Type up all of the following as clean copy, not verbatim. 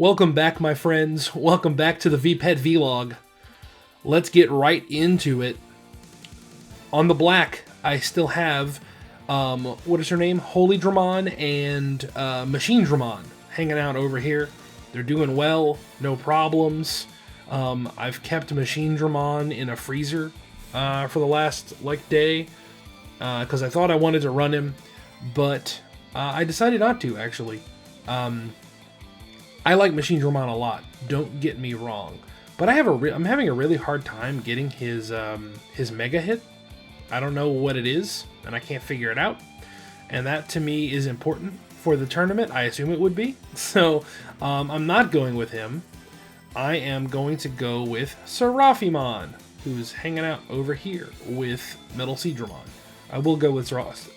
Welcome back, my friends. Welcome back to the VPet Vlog. Let's get right into it. On the black, I still have, what is her name? Holy Dramon and Machine Dramon hanging out over here. They're doing well, no problems. I've kept Machine Dramon in a freezer for the last, day, because I thought I wanted to run him, but I decided not to, actually. I like Machine Dramon a lot, don't get me wrong, but I'm having a really hard time getting his mega hit. I don't know what it is, and I can't figure it out, and that to me is important for the tournament. I assume it would be, so I'm not going with him. I am going to go with Seraphimon, who's hanging out over here with Metal Seedramon. I will go with Seraphimon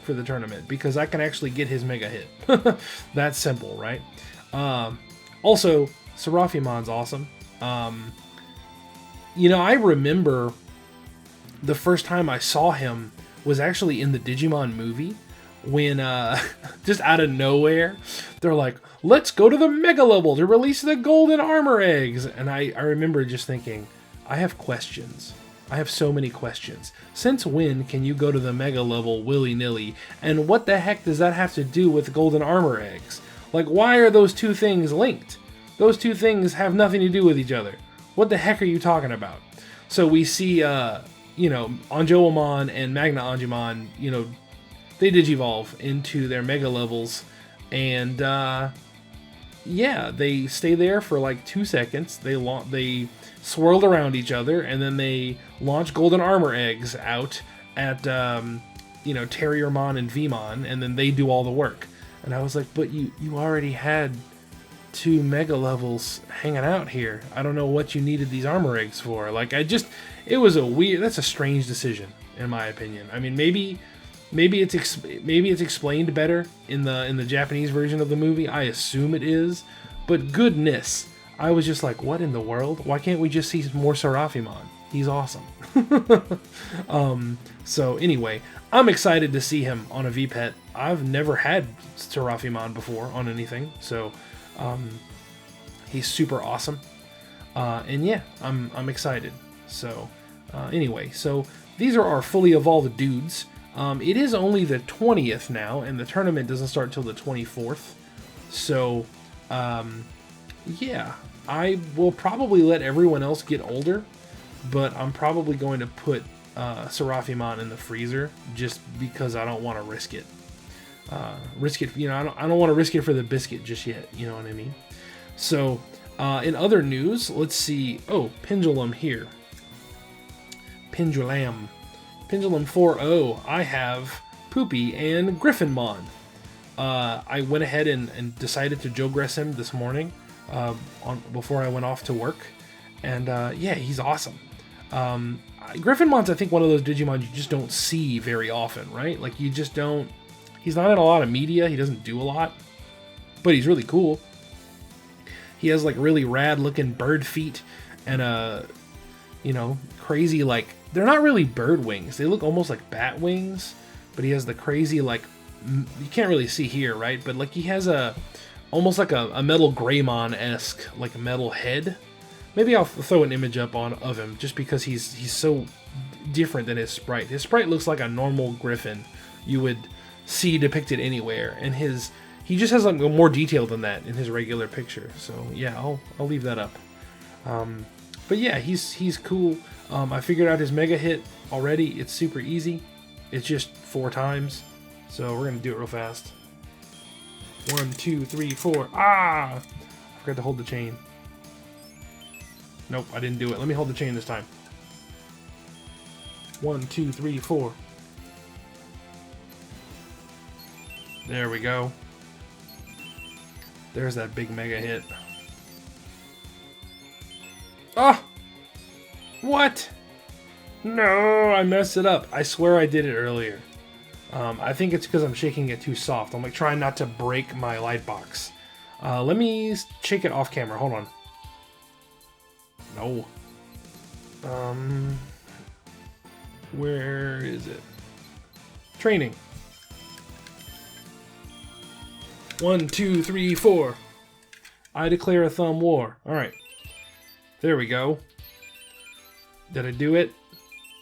for the tournament, because I can actually get his mega hit. That's simple, right? Also, Seraphimon's awesome. I remember the first time I saw him was actually in the Digimon movie, when, just out of nowhere, they're like, let's go to the Mega level to release the golden armor eggs. And I remember just thinking, I have questions. I have so many questions. Since when can you go to the Mega level willy-nilly? And what the heck does that have to do with golden armor eggs? Like, why are those two things linked? Those two things have nothing to do with each other. What the heck are you talking about? So we see, Anjoomon and Magna Anjumon, they digivolve into their Mega levels. And, they stay there for like 2 seconds. They swirled around each other, and then they launch golden armor eggs out at, Terriermon and Vmon, and then they do all the work. And I was like, but you already had 2 Mega levels hanging out here. I don't know what you needed these armor eggs for. That's a strange decision, in my opinion. I mean, maybe it's explained better in the Japanese version of the movie. I assume it is, but goodness, I was just like, what in the world? Why can't we just see more Seraphimon? He's awesome. So anyway, I'm excited to see him on a VPet. I've never had Seraphimon before on anything, so he's super awesome. And yeah, I'm excited. So anyway, so these are our fully evolved dudes. It is only the 20th now, and the tournament doesn't start till the 24th. So, yeah, I will probably let everyone else get older, but I'm probably going to put Seraphimon in the freezer just because I don't want to risk it. I don't want to risk it for the biscuit just yet. You know what I mean? So, in other news, let's see. Oh, Pendulum here. Pendulum 4.0, I have Poopy and Griffinmon. I went ahead and decided to Jogress him this morning before I went off to work. And he's awesome. Griffinmon's, I think, one of those Digimon you just don't see very often, right? Like, you just don't... He's not in a lot of media. He doesn't do a lot. But he's really cool. He has, really rad-looking bird feet and crazy, they're not really bird wings. They look almost like bat wings, but he has the crazy, you can't really see here, right? But, he has almost like a Metal Greymon-esque, metal head. Maybe I'll throw an image up of him, just because he's so different than his sprite. His sprite looks like a normal Griffin you would see depicted anywhere, and he just has, more detail than that in his regular picture. So, yeah, I'll leave that up. But yeah, he's cool. I figured out his mega hit already. It's super easy. It's just 4 times. So we're going to do it real fast. 1, 2, 3, 4. Ah! I forgot to hold the chain. Nope, I didn't do it. Let me hold the chain this time. 1, 2, 3, 4. There we go. There's that big mega hit. Ah! What? No, I messed it up. I swear I did it earlier. I think it's because I'm shaking it too soft. I'm trying not to break my light box. Let me shake it off camera. Hold on. No. Where is it? Training. 1, 2, 3, 4. I declare a thumb war. Alright. There we go. Did I do it?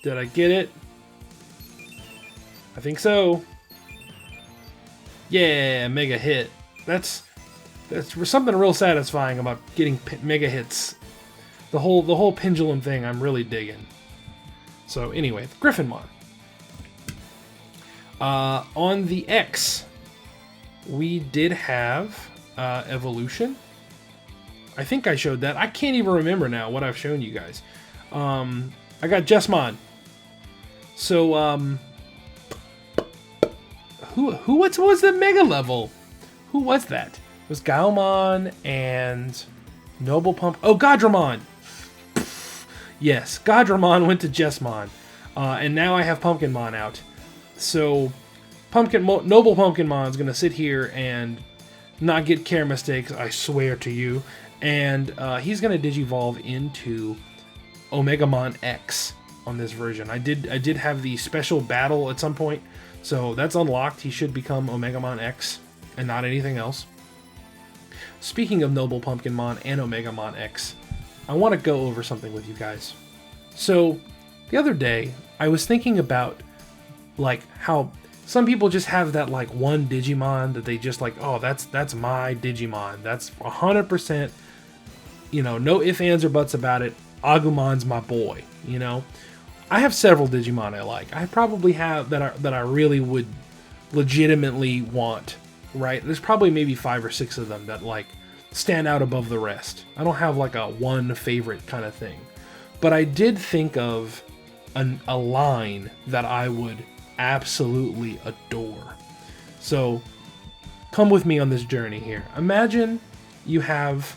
Did I get it? I think so. Yeah, mega hit. That's something real satisfying about getting mega hits. The whole pendulum thing I'm really digging. So anyway, Griffinmon. On the X, we did have evolution. I think I showed that. I can't even remember now what I've shown you guys. I got Jessmon. So who was the mega level? Who was that? It was Gaomon and Noble Pump. Oh, Godramon. Yes, Godramon went to Jessmon, and now I have Pumpkinmon out. So Noble Pumpkinmon is gonna sit here and not get care mistakes. I swear to you. And he's gonna digivolve into Omegamon X on this version. I did have the special battle at some point, so that's unlocked. He should become Omegamon X and not anything else. Speaking of Noble Pumpkinmon and Omegamon X, I want to go over something with you guys. So the other day I was thinking about like how some people just have that like one Digimon that they just like, oh, that's my Digimon. That's 100%, you know, no ifs, ands, or buts about it. Agumon's my boy, you know. I have several Digimon I like. I probably have that I really would legitimately want, right? There's probably maybe 5 or 6 of them that like stand out above the rest. I don't have like a one favorite kind of thing. But I did think of a line that I would absolutely adore. So come with me on this journey here. Imagine you have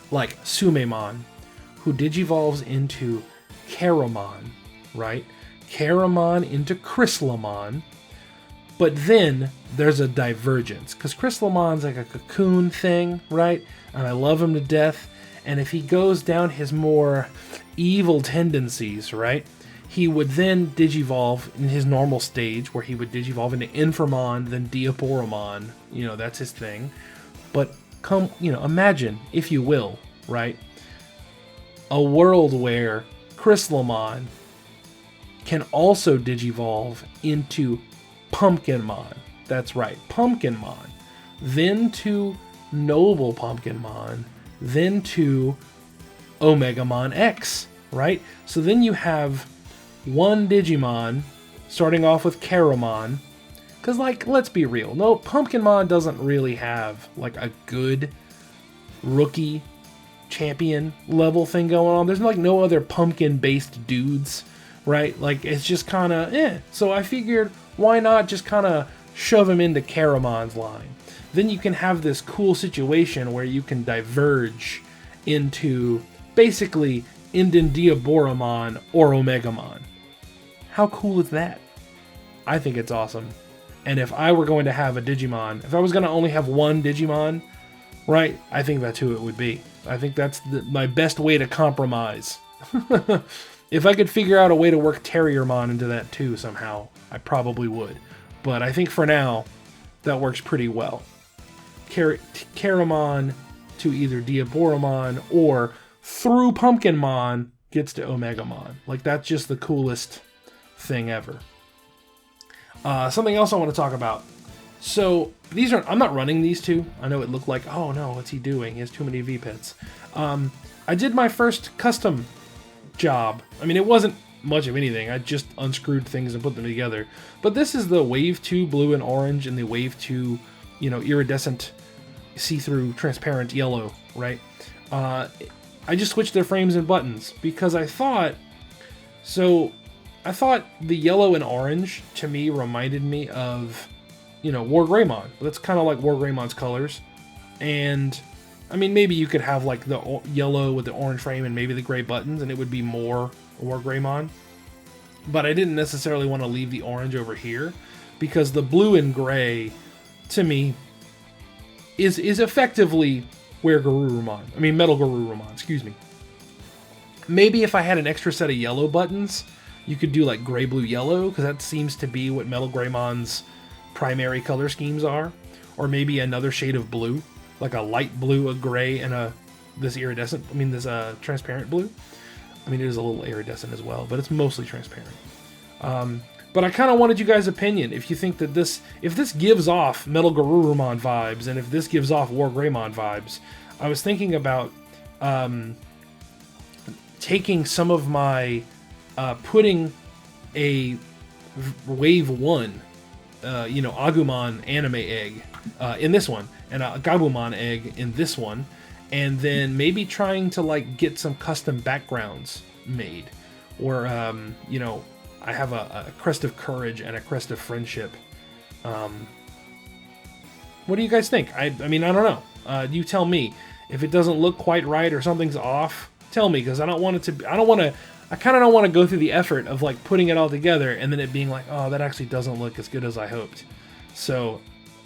like Sumemon, who digivolves into Caramon, right? Caramon into Chryslamon, but then there's a divergence, because Chrysalamon's like a cocoon thing, right? And I love him to death, and if he goes down his more evil tendencies, right, he would then digivolve in his normal stage, where he would digivolve into Inframon, then Diaboromon, you know, that's his thing. But imagine, if you will, right, a world where Chryslamon can also digivolve into Pumpkinmon. That's right, Pumpkinmon. Then to Noble Pumpkinmon. Then to Omegamon X, right? So then you have one Digimon starting off with Caramon. Because, like, let's be real. No, Pumpkinmon doesn't really have, like, a good rookie champion level thing going on. There's like no other pumpkin based dudes, right? Like it's just kind of so I figured why not just kind of shove him into Caramon's line. Then you can have this cool situation where you can diverge into basically Diaboromon or Omegamon. How cool is that? I think it's awesome. And if I were going to have a Digimon, if I was going to only have one Digimon, right, I think that's who it would be. I think that's my best way to compromise. If I could figure out a way to work Terriermon into that too somehow, I probably would. But I think for now, that works pretty well. Caramon to either Diaboromon or through Pumpkinmon gets to Omegamon. Like that's just the coolest thing ever. Something else I want to talk about. So these are, I'm not running these two. I know it looked like, oh no, what's he doing? He has too many V-Pits. I did my first custom job. I mean, it wasn't much of anything. I just unscrewed things and put them together. But this is the Wave 2 blue and orange and the Wave 2, iridescent, see-through, transparent yellow, right? I just switched their frames and buttons because I thought the yellow and orange to me reminded me of War Greymon. That's kind of like War Greymon's colors. And, I mean, maybe you could have, like, the yellow with the orange frame and maybe the gray buttons, and it would be more War Greymon. But I didn't necessarily want to leave the orange over here, because the blue and gray, to me, is effectively Metal Garurumon, excuse me. Maybe if I had an extra set of yellow buttons, you could do, like, gray, blue, yellow, because that seems to be what Metal Greymon's primary color schemes are. or maybe another shade of blue, like a light blue, a gray, and this iridescent. I mean, this transparent blue. I mean, it is a little iridescent as well, but it's mostly transparent. But I kind of wanted you guys' opinion. If you think that if this gives off Metal Garurumon vibes, and if this gives off War Greymon vibes, I was thinking about taking some of my, putting a Wave 1, Agumon anime egg in this one, and a Gabumon egg in this one, and then maybe trying to like get some custom backgrounds made, or I have a Crest of Courage and a Crest of Friendship. What do you guys think? I mean, I don't know. You tell me. If it doesn't look quite right or something's off, tell me, because I kind of don't want to go through the effort of like putting it all together and then it being like, oh, that actually doesn't look as good as I hoped. So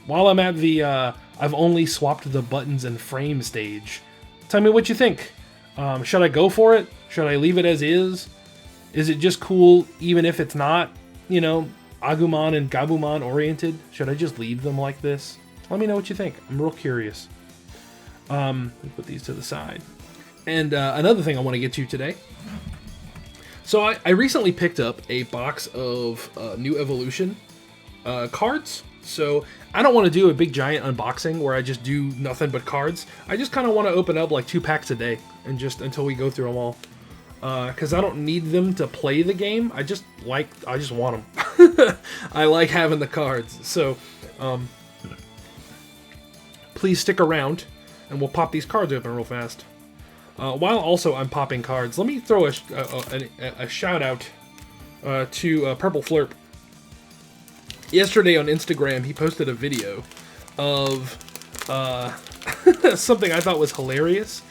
while I'm at the I've only swapped the buttons and frame stage, tell me what you think. Should I go for it? Should I leave it as is? Is it just cool even if it's not, Agumon and Gabumon oriented? Should I just leave them like this? Let me know what you think. I'm real curious. Let me put these to the side. And another thing I want to get to today. So I recently picked up a box of New Evolution cards. So I don't want to do a big giant unboxing where I just do nothing but cards. I just kind of want to open up like 2 packs a day and just until we go through them all. Because I don't need them to play the game. I just want them. I like having the cards. So please stick around and we'll pop these cards open real fast. While also I'm popping cards, let me throw a shout out to Purple Flurp. Yesterday on Instagram, he posted a video of something I thought was hilarious.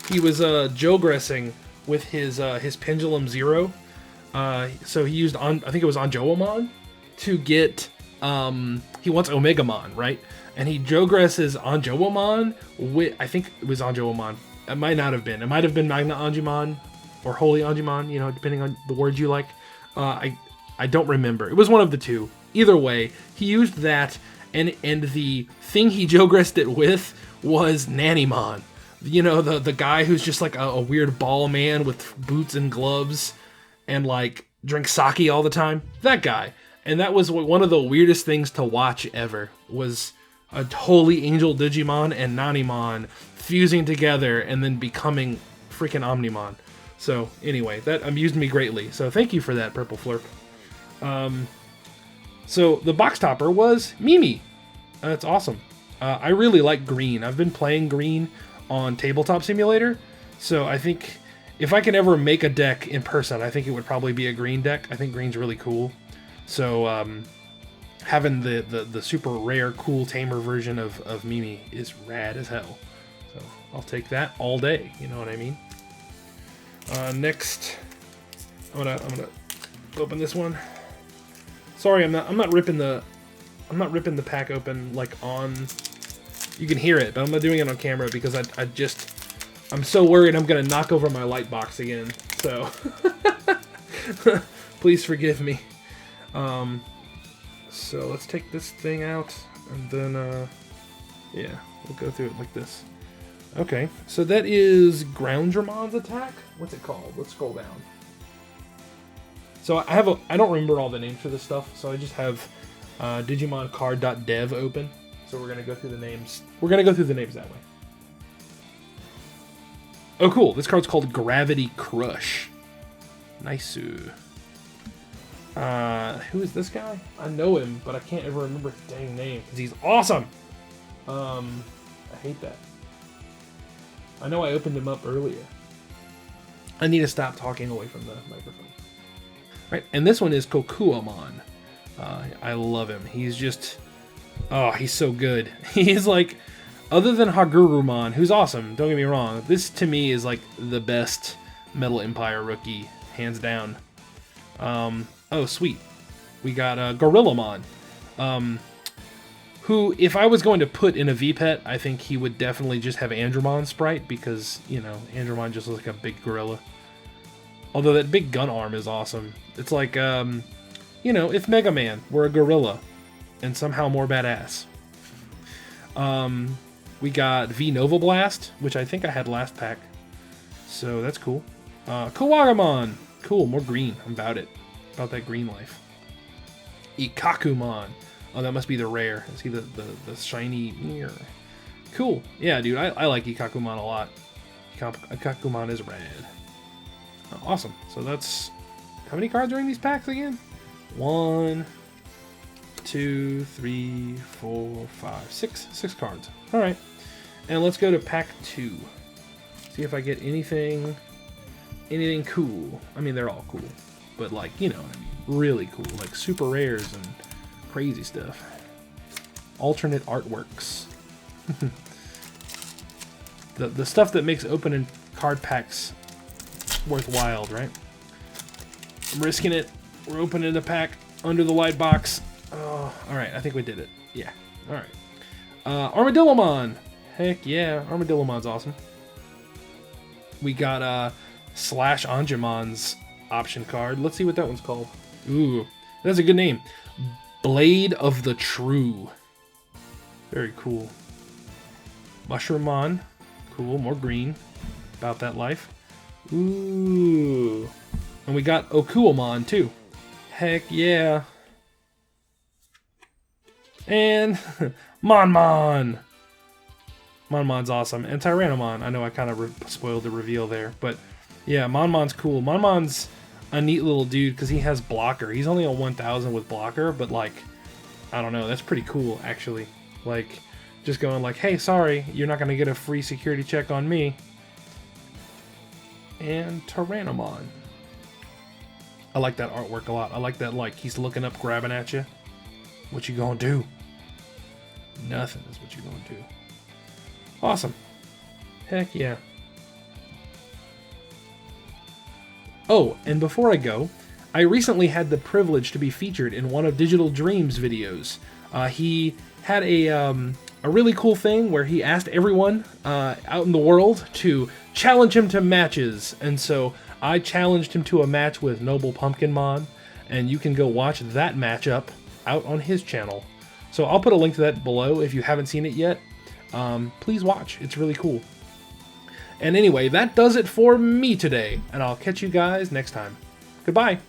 He was Jogressing with his Pendulum Zero. So he used I think it was Anjouamon to get he wants Omegamon, right? And he Jogresses Anjouamon with, I think it was Anjouamon. It might not have been. It might have been Magna Anjumon or Holy Anjumon, depending on the words you like. I don't remember. It was one of the two. Either way, he used that, and the thing he Jogressed it with was Nannymon. The guy who's just like a weird ball man with boots and gloves and like drinks sake all the time. That guy. And that was one of the weirdest things to watch ever, was a Holy Angel Digimon and Nannymon fusing together and then becoming freaking Omnimon. So anyway, that amused me greatly. So thank you for that, Purple Flurp. So the box topper was Mimi. That's awesome. I really like green. I've been playing green on Tabletop Simulator. So I think if I can ever make a deck in person, I think it would probably be a green deck. I think green's really cool. So having the super rare, cool tamer version of Mimi is rad as hell. So I'll take that all day. You know what I mean? Next, I'm gonna open this one. Sorry, I'm not ripping the pack open like on. You can hear it, but I'm not doing it on camera because I'm so worried I'm gonna knock over my light box again. So please forgive me. So let's take this thing out and then yeah, we'll go through it like this. Okay, so that is Groundramon's attack. What's it called? Let's scroll down. So I don't remember all the names for this stuff, so I just have DigimonCard.dev open. So we're gonna go through the names. We're gonna go through the names that way. Oh, cool! This card's called Gravity Crush. Nice. Who is this guy? I know him, but I can't ever remember his dang name because he's awesome. I hate that. I know I opened him up earlier. I need to stop talking away from the microphone. Right, and this one is Kokuamon. I love him. He's just, he's so good. He's like, other than Hagurumon, who's awesome, don't get me wrong, this to me is like the best Metal Empire rookie, hands down. Oh, sweet. We got Gorillamon, who, if I was going to put in a V-Pet, I think he would definitely just have Andromon sprite, because, Andromon just looks like a big gorilla. Although that big gun arm is awesome. It's like, if Mega Man were a gorilla, and somehow more badass. We got V Nova Blast, which I think I had last pack. So that's cool. Kawagamon. Cool, more green. I'm about it. About that green life. Ikakumon. Oh, that must be the rare. See the shiny mirror. Cool. Yeah, dude, I like Ikakumon a lot. Ikakumon is rad. Oh, awesome. So that's... How many cards are in these packs again? 1, 2, 3, 4, 5, 6. 6 cards. Alright. And let's go to pack 2. See if I get anything cool. I mean, they're all cool. But like, you know, really cool. Like super rares and crazy stuff. Alternate artworks. the stuff that makes opening card packs worthwhile, right? I'm risking it. We're opening the pack under the light box. Oh, alright, I think we did it. Yeah, alright. Armadillomon. Heck yeah, Armadillomon's awesome. We got Slash Angemon's option card. Let's see what that one's called. Ooh, that's a good name. Blade of the True. Very cool. Mushroomon. Cool, more green. About that life. Ooh. And we got Okuomon too. Heck yeah. And Monmon. Monmon's awesome. And Tyrannomon. I know I kind of spoiled the reveal there, but yeah, Monmon's cool. Monmon's a neat little dude because he has blocker. He's only a 1000 with blocker, but like, I don't know, that's pretty cool actually. Like, just going like, hey, sorry, you're not going to get a free security check on me. And Tyrannomon. I like that artwork a lot. I like that, like, he's looking up, grabbing at you. What you gonna do? Nothing is what you gonna do. Awesome. Heck yeah. Oh, and before I go, I recently had the privilege to be featured in one of Digital Dreams' videos. He had a really cool thing where he asked everyone out in the world to challenge him to matches, and so I challenged him to a match with Noble Pumpkinmon, and you can go watch that matchup out on his channel. So I'll put a link to that below if you haven't seen it yet. Please watch, it's really cool. And anyway, that does it for me today, and I'll catch you guys next time. Goodbye!